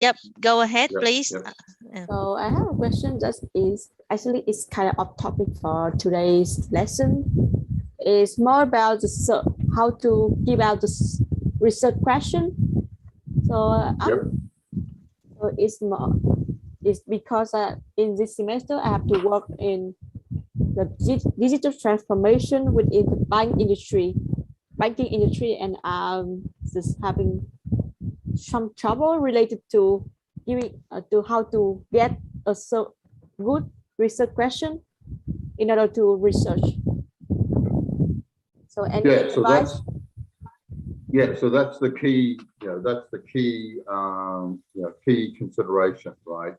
Yep, go ahead, Yep, please. yep. So I have a question that is actually it's kind of off topic for today's lesson. It's more about how to give out the research question. So, Yep. so it's because in this semester I have to work in the digital transformation within the banking industry, and just having some trouble related to giving to how to get a good research question in order to research. So any advice? So that's the key. That's the key. Key consideration, right?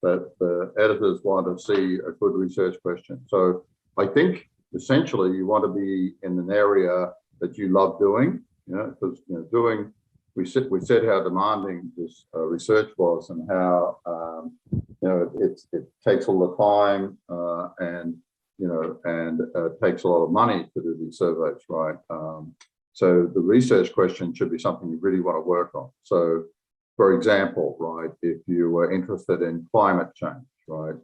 That the editors want to see a good research question. So I think essentially you want to be in an area that you love doing. Because we said how demanding this research was, and how it takes all the time and takes a lot of money to do these surveys, right? So the research question should be something you really want to work on. So, for example, right, if you were interested in climate change, right,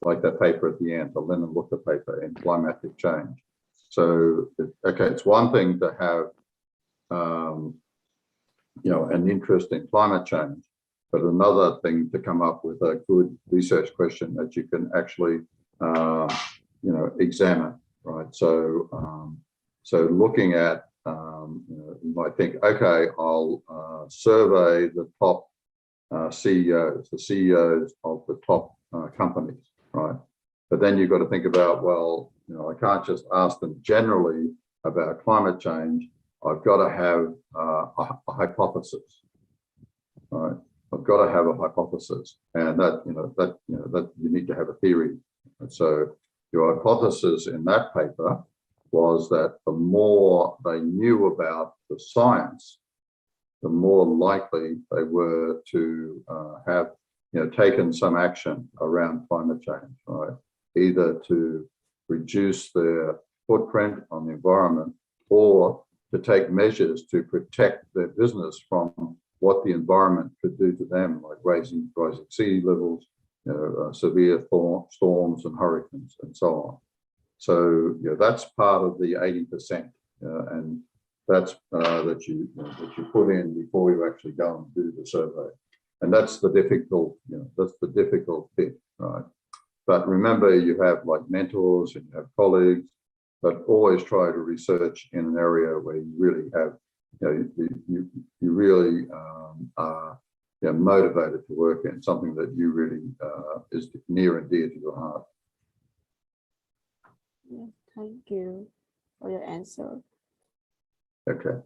like that paper at the end, the Lennon Looker paper in climatic change. So, okay, it's one thing to have, an interest in climate change, but another thing to come up with a good research question that you can actually, examine, right? So, looking at, you might think, okay, I'll survey the top CEOs, the CEOs of the top companies, right? But then you've got to think about, well, I can't just ask them generally about climate change. I've got to have a hypothesis, right? I've got to have a hypothesis, and that you need to have a theory. And so your hypothesis in that paper was that the more they knew about the science, the more likely they were to have taken some action around climate change, right? Either to reduce their footprint on the environment, or to take measures to protect their business from what the environment could do to them, like rising sea levels, severe storms and hurricanes, and so on. So that's part of the 80%, and that's that you put in before you actually go and do the survey, and that's the difficult bit, right? But remember, you have like mentors and you have colleagues, but always try to research in an area where you really have, you really are motivated to work in, something that you really is near and dear to your heart. Yes, thank you for your answer. Okay.